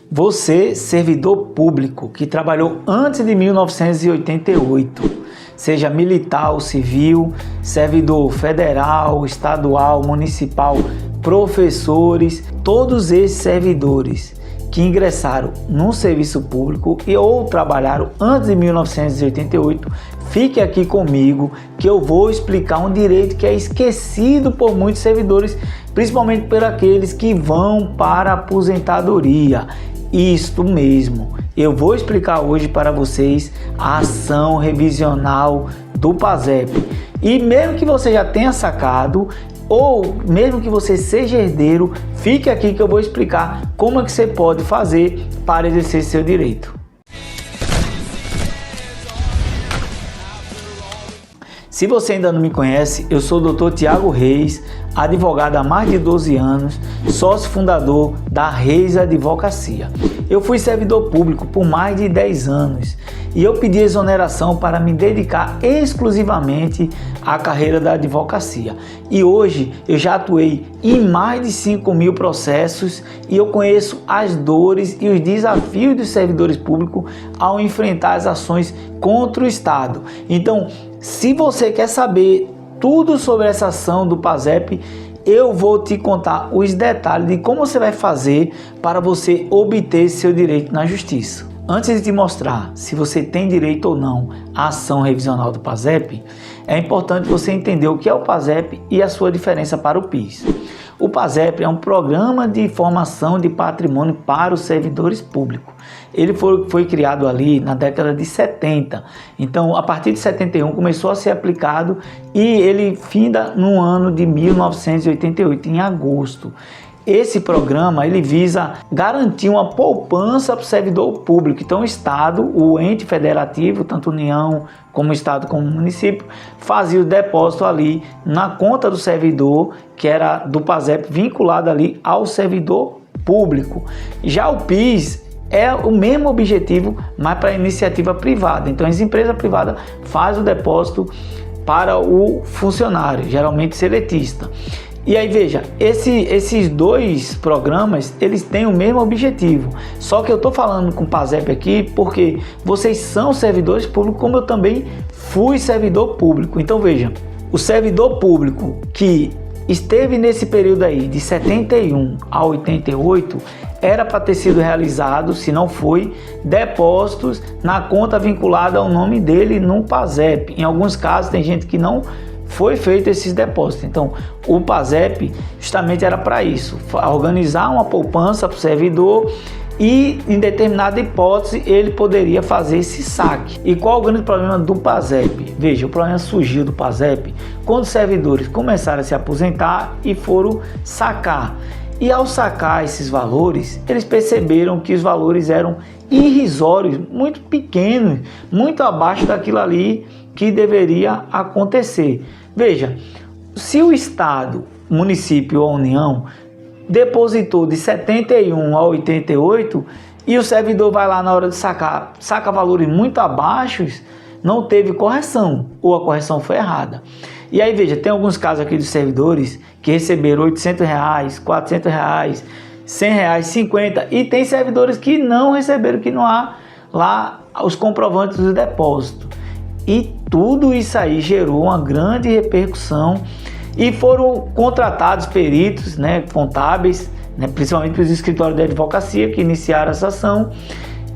Você, servidor público, que trabalhou antes de 1988, seja militar ou civil, servidor federal, estadual, municipal, professores, todos esses servidores que ingressaram no serviço público e ou trabalharam antes de 1988, fique aqui comigo que eu vou explicar um direito que é esquecido por muitos servidores, principalmente por aqueles que vão para a aposentadoria. Isto mesmo, eu vou explicar hoje para vocês a ação revisional do PASEP. E mesmo que você já tenha sacado, ou mesmo que você seja herdeiro, fique aqui que eu vou explicar como é que você pode fazer para exercer seu direito. Se você ainda não me conhece, eu sou o Dr. Tiago Reis, advogado há mais de 12 anos, sócio fundador da Reis Advocacia. Eu fui servidor público por mais de 10 anos e eu pedi exoneração para me dedicar exclusivamente à carreira da advocacia. E hoje eu já atuei em mais de 5.000 processos e eu conheço as dores e os desafios dos servidores públicos ao enfrentar as ações contra o Estado. Então, se você quer saber tudo sobre essa ação do PASEP, eu vou te contar os detalhes de como você vai fazer para você obter seu direito na justiça. Antes de te mostrar se você tem direito ou não à ação revisional do PASEP, é importante você entender o que é o PASEP e a sua diferença para o PIS. O PASEP é um programa de formação de patrimônio para os servidores públicos. Ele foi criado ali na década de 70, então a partir de 71 começou a ser aplicado e ele finda no ano de 1988, em agosto. Esse programa ele visa garantir uma poupança para o servidor público. Então o Estado, o ente federativo, tanto União como Estado como município, fazia o depósito ali na conta do servidor, que era do PASEP, vinculado ali ao servidor público. Já o PIS é o mesmo objetivo, mas para a iniciativa privada. Então as empresas privadas fazem o depósito para o funcionário, geralmente seletista. E aí veja, esses dois programas, eles têm o mesmo objetivo. Só que eu estou falando com o PASEP aqui porque vocês são servidores públicos, como eu também fui servidor público. Então veja, o servidor público que esteve nesse período aí de 71 a 88, era para ter sido realizado, se não foi, depósitos na conta vinculada ao nome dele no PASEP. Em alguns casos tem gente que não foi feito esses depósitos. Então o PASEP justamente era para isso, organizar uma poupança para o servidor e em determinada hipótese ele poderia fazer esse saque. E qual o grande problema do PASEP? Veja, o problema surgiu do PASEP quando os servidores começaram a se aposentar e foram sacar. E ao sacar esses valores, eles perceberam que os valores eram irrisórios, muito pequenos, muito abaixo daquilo ali que deveria acontecer. Veja, se o Estado, município ou União depositou de 71 a 88 e o servidor vai lá na hora de sacar, saca valores muito abaixos, não teve correção ou a correção foi errada. E aí veja, tem alguns casos aqui dos servidores que receberam R$800, R$400, R$100, 50 e tem servidores que não receberam, que não há lá os comprovantes do depósito. E tudo isso aí gerou uma grande repercussão e foram contratados peritos, contábeis, principalmente para os escritórios de advocacia que iniciaram essa ação.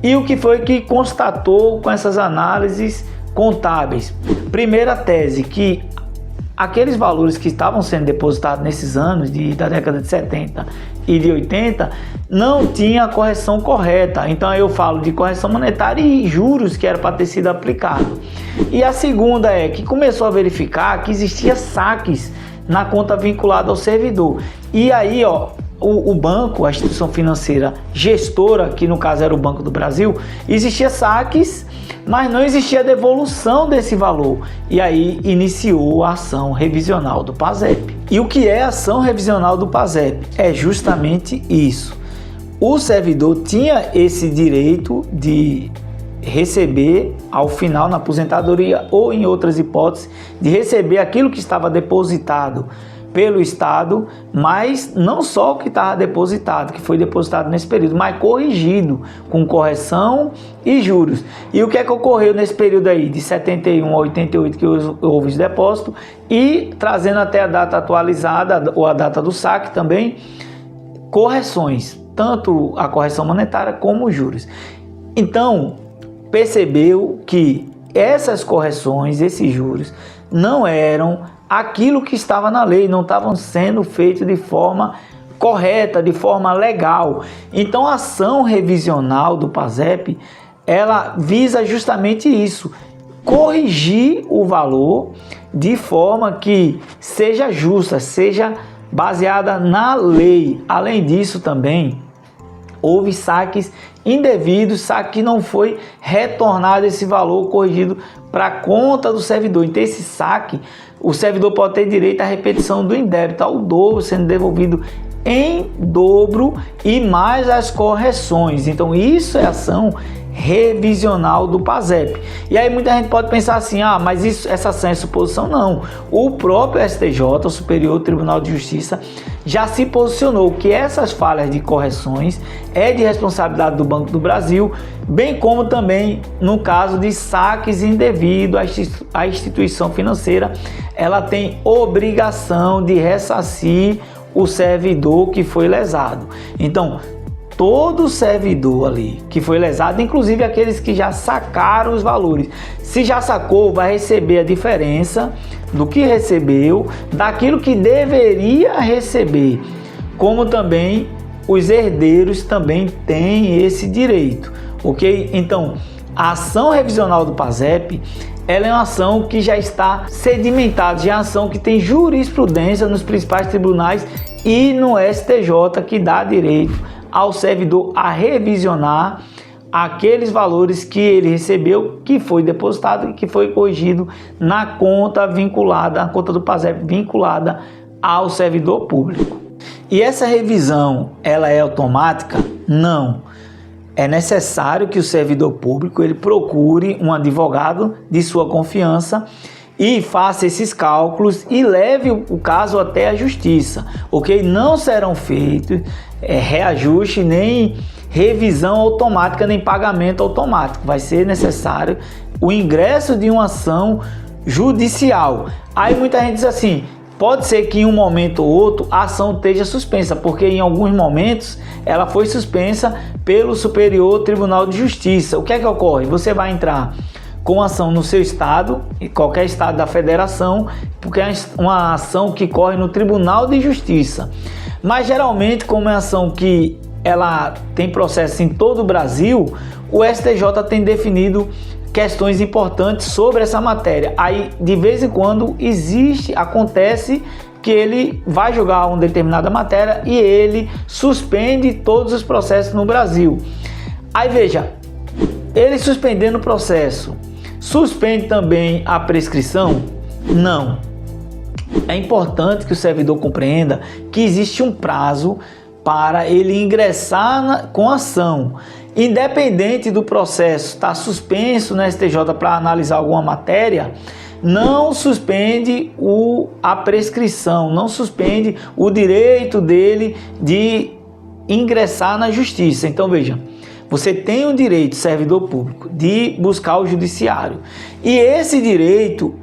E o que foi que constatou com essas análises contábeis? Primeira tese, que aqueles valores que estavam sendo depositados nesses anos da década de 70 e de 80 não tinha a correção correta. Então aí eu falo de correção monetária e juros que era para ter sido aplicado. E a segunda é que começou a verificar que existia saques na conta vinculada ao servidor. E aí o banco, a instituição financeira gestora, que no caso era o Banco do Brasil, existia saques, mas não existia devolução desse valor. E aí iniciou a ação revisional do PASEP. E o que é a ação revisional do PASEP? É justamente isso. O servidor tinha esse direito de receber ao final na aposentadoria ou em outras hipóteses, de receber aquilo que estava depositado pelo Estado, mas não só o que estava depositado, que foi depositado nesse período, mas corrigido, com correção e juros. E o que é que ocorreu nesse período aí, de 71 a 88, que houve os depósitos, e trazendo até a data atualizada, ou a data do saque também, correções, tanto a correção monetária como os juros. Então, percebeu que essas correções, esses juros, não eram aquilo que estava na lei, não estavam sendo feitos de forma correta, de forma legal. Então a ação revisional do PASEP, ela visa justamente isso, corrigir o valor de forma que seja justa, seja baseada na lei. Além disso também, houve saques indevidos, saque que não foi retornado esse valor corrigido para a conta do servidor. Então esse saque, o servidor pode ter direito à repetição do indébito, ao dobro, sendo devolvido em dobro e mais as correções. Então isso é ação revisional do PASEP. E aí muita gente pode pensar assim, mas essa ação é suposição? Não. O próprio STJ, o Superior Tribunal de Justiça, já se posicionou que essas falhas de correções é de responsabilidade do Banco do Brasil, bem como também no caso de saques indevidos, a instituição financeira, ela tem obrigação de ressarcir o servidor que foi lesado. Então, todo servidor ali que foi lesado, inclusive aqueles que já sacaram os valores, se já sacou, vai receber a diferença do que recebeu, daquilo que deveria receber, como também os herdeiros também têm esse direito, ok? Então, a ação revisional do PASEP, ela é uma ação que já está sedimentada, já é uma ação que tem jurisprudência nos principais tribunais e no STJ, que dá direito ao servidor a revisionar aqueles valores que ele recebeu, que foi depositado e que foi corrigido na conta vinculada, a conta do PASEP vinculada ao servidor público. E essa revisão, ela é automática? Não. É necessário que o servidor público ele procure um advogado de sua confiança e faça esses cálculos e leve o caso até a justiça, ok? Não serão feitos reajuste, nem revisão automática, nem pagamento automático. Vai ser necessário o ingresso de uma ação judicial. Aí muita gente diz assim, pode ser que em um momento ou outro a ação esteja suspensa, porque em alguns momentos ela foi suspensa pelo Superior Tribunal de Justiça. O que é que ocorre? Você vai entrar com ação no seu estado, em qualquer estado da federação, porque é uma ação que corre no Tribunal de Justiça. Mas geralmente, como é uma ação que ela tem processo em todo o Brasil, o STJ tem definido questões importantes sobre essa matéria. Aí, de vez em quando, acontece que ele vai julgar uma determinada matéria e ele suspende todos os processos no Brasil. Aí veja, ele suspendendo o processo, suspende também a prescrição? Não. É importante que o servidor compreenda que existe um prazo para ele ingressar com ação. Independente do processo estar suspenso no STJ para analisar alguma matéria, não suspende a prescrição, não suspende o direito dele de ingressar na justiça. Então veja, você tem o direito, servidor público, de buscar o judiciário. E esse direito,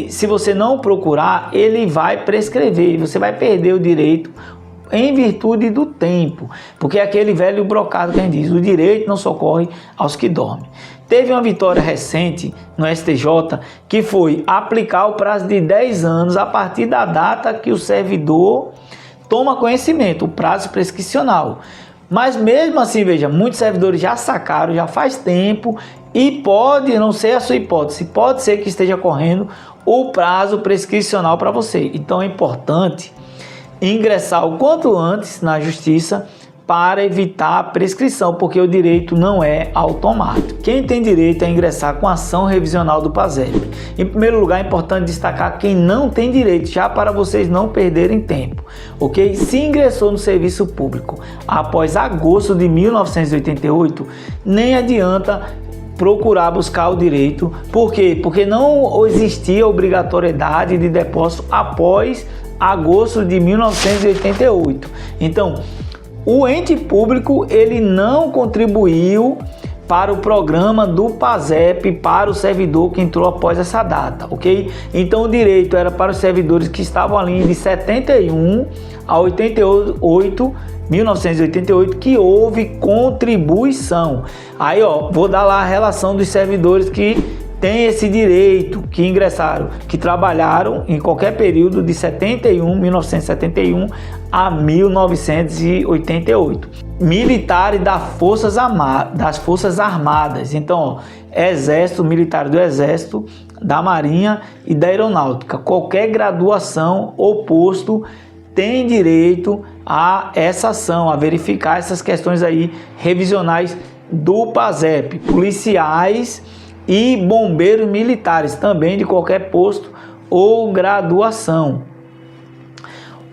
se você não procurar, ele vai prescrever. Você vai perder o direito em virtude do tempo. Porque é aquele velho brocado que a gente diz, o direito não socorre aos que dormem. Teve uma vitória recente no STJ que foi aplicar o prazo de 10 anos a partir da data que o servidor toma conhecimento, o prazo prescricional. Mas mesmo assim, veja, muitos servidores já sacaram, já faz tempo e pode não ser a sua hipótese, pode ser que esteja correndo o prazo prescricional para você. Então é importante ingressar o quanto antes na justiça para evitar a prescrição, porque o direito não é automático. Quem tem direito a ingressar com ação revisional do PASEP? Em primeiro lugar, é importante destacar quem não tem direito, já para vocês não perderem tempo, ok? Se ingressou no serviço público após agosto de 1988, nem adianta procurar buscar o direito. Por quê? Porque não existia obrigatoriedade de depósito após agosto de 1988. Então, o ente público ele não contribuiu para o programa do PASEP para o servidor que entrou após essa data, ok? Então o direito era para os servidores que estavam ali de 71 a 88, 1988, que houve contribuição. Aí, ó, vou dar lá a relação dos servidores que têm esse direito, que ingressaram, que trabalharam em qualquer período de 1971 a 1988. Militares das Forças Armadas. Então, ó, Exército, militar do Exército, da Marinha e da Aeronáutica. Qualquer graduação ou posto tem direito a essa ação, a verificar essas questões aí revisionais do PASEP. Policiais e bombeiros militares também de qualquer posto ou graduação.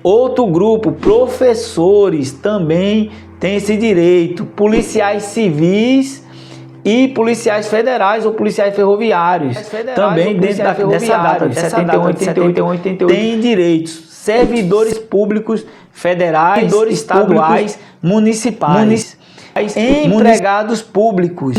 Outro grupo, professores, também tem esse direito. Policiais civis e policiais federais ou policiais ferroviários. Também dentro dessa data de 71, 88, tem direitos. Servidores públicos federais, estaduais, municipais. Empregados públicos,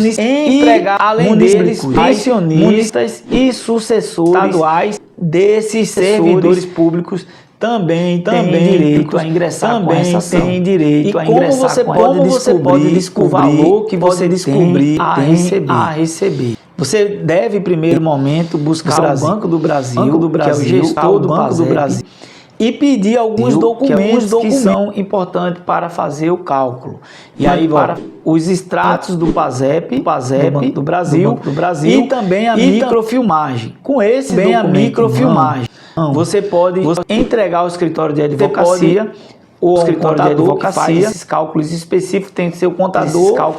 além deles, pensionistas e sucessores estaduais desses servidores públicos também tem direito a ingressar com essa ação. Tem direito a ingressar com essa ação. Como você pode descobrir o valor que você descobrir a receber? Você deve, em primeiro momento, buscar o Banco do Brasil, que é o gestor do Banco do Brasil, e pedir alguns documentos que são importantes para fazer o cálculo. E aí, para os extratos do PASEP, do Brasil, e também a microfilmagem. Com esse documento, você pode entregar ao escritório de advocacia, o escritório de advocacia que faz esses cálculos específicos, tem que ser o contador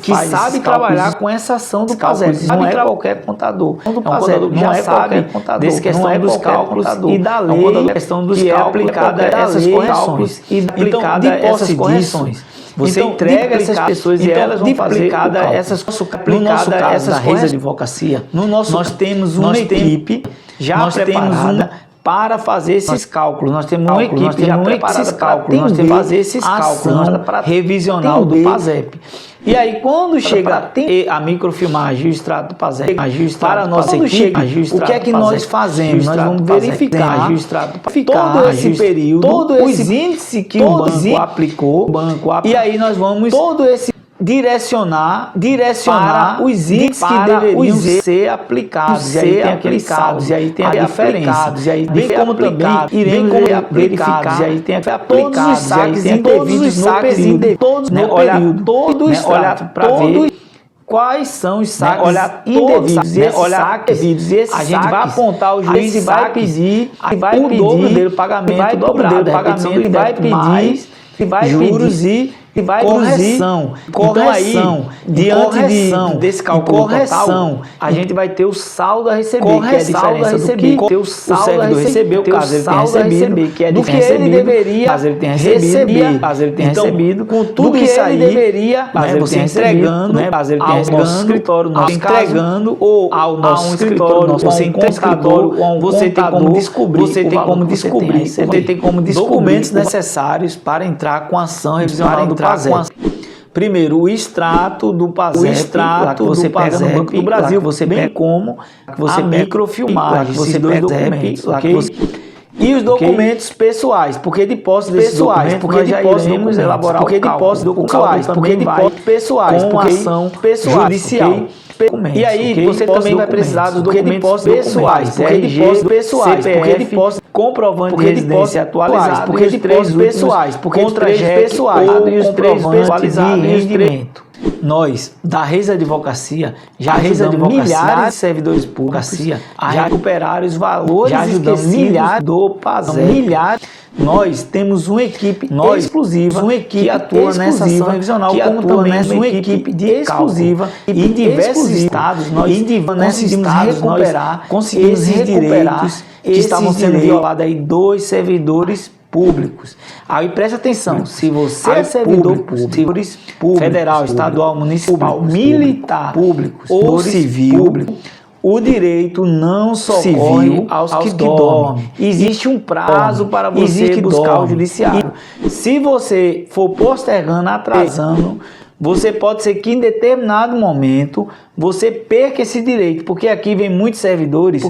que sabe trabalhar com essa ação do PASEP. Não é qualquer contador. É um contador que já sabe dessa questão dos cálculos e da lei, a questão dos cálculos aplicada a essas correções e aplicada a essas correções. Você entrega essas pessoas e elas vão fazer essas correções. Da Reis Advocacia, nós temos uma equipe já preparada para fazer esses cálculos. Nós temos uma equipe já preparada para fazer esses cálculos revisional do PASEP. E aí, quando chega a microfilmagem e o extrato do PASEP para a nossa equipe, o que é que nós fazemos? Nós vamos verificar todo esse período, os índices que o banco aplicou, e aí nós vamos direcionar para os índices que deveriam ser aplicados, e aí tem a diferença, bem como também iremos verificar, e aí tem todos os saques indevidos no período, olhar para ver quais são os saques indevidos, e esses saques, a gente vai apontar o juiz e vai pedir o dobro dele, o pagamento dobrado, e vai pedir juros e correção. Então aí, diante desse cálculo total, a gente vai ter o saldo a receber, que é a diferença do que o servidor recebeu, caso ele tenha recebido, que é do que ele deveria receber, caso ele tenha recebido, com tudo isso aí, você entregando ao nosso escritório, ao nosso escritório, você entregando, você tem como descobrir documentos necessários para entrar com a ação revisional do PASEP. Primeiro, o extrato do PASEP, que você pega no Banco do Brasil, bem como a microfilmagem, esses dois documentos, e os documentos pessoais, porque de posse desses documentos, porque já iremos elaborar o cálculo pessoais, com ação judicial. E aí, você também vai precisar dos documentos pessoais, CPF, comprovante de residência atualizado, porque de posse pessoais, porque os três pessoais e os três atualizados de rendimento. Nós, da Reis Advocacia, já ajudamos milhares de servidores públicos a recuperar os valores esquecidos do PASEP. Nós temos uma equipe exclusiva, que atua nessa ação revisional, como também uma equipe exclusiva em diversos estados. Nós conseguimos recuperar que estavam sendo violados aí 2 servidores públicos. Aí preste atenção, se você é servidor público, federal, estadual, municipal, militar ou civil, O direito não socorre aos que dormem. Existe um prazo para você buscar o judiciário. Se você for postergando, atrasando, você pode ser que em determinado momento você perca esse direito, porque aqui vem muitos servidores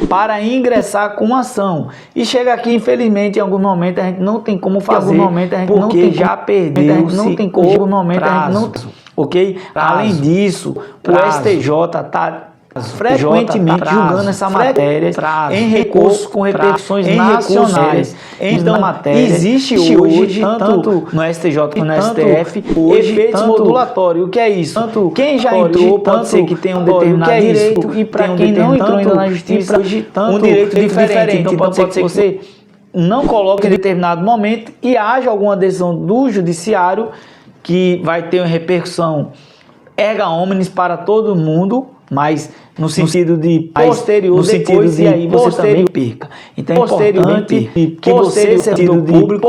para ingressar com ação. E chega aqui, infelizmente, em algum momento a gente não tem como fazer, porque já perdeu, não tem como, em algum momento a gente não tem, ok? Além disso, o STJ está frequentemente julgando essa matéria em recursos com repercussões nacionais. Então, existe hoje, tanto no STJ quanto no STF, efeitos modulatórios. O que é isso? Quem já entrou pode ser que tenha um determinado direito, e para quem não entrou ainda na justiça, um direito diferente. Então, pode ser que você não coloque em determinado momento e haja alguma decisão do judiciário que vai ter uma repercussão erga omnes para todo mundo, mas no sentido de posterior, depois, e aí você também perca. Então é importante que você, servidor público,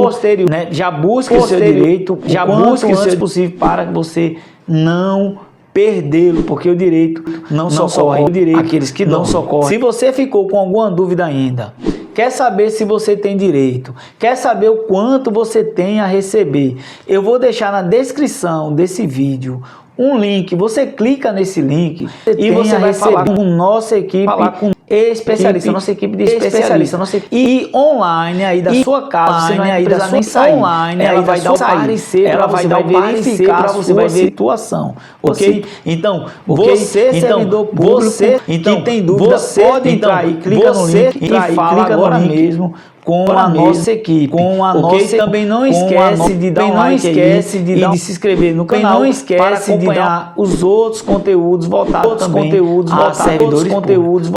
já busque o seu direito, já busque o seu possível para que você não perdê-lo, porque o direito não socorre aqueles que não socorrem. Se você ficou com alguma dúvida ainda, quer saber se você tem direito, quer saber o quanto você tem a receber, eu vou deixar na descrição desse vídeo um link. Você clica nesse link e você vai falar com nossa equipe especialista, nossa equipe de especialistas, e online aí da sua casa, você não vai precisar nem sair, online, ela vai dar o parecer, ela vai dar o parecer para você, vai ver a situação, ok? Então, você, servidor público, que tem dúvida, pode entrar aí, clica no link e fala agora mesmo com a nossa equipe, Também não esquece de dar um like aí, e de se inscrever no canal, não esquece para acompanhar os outros conteúdos voltados também a servidores públicos.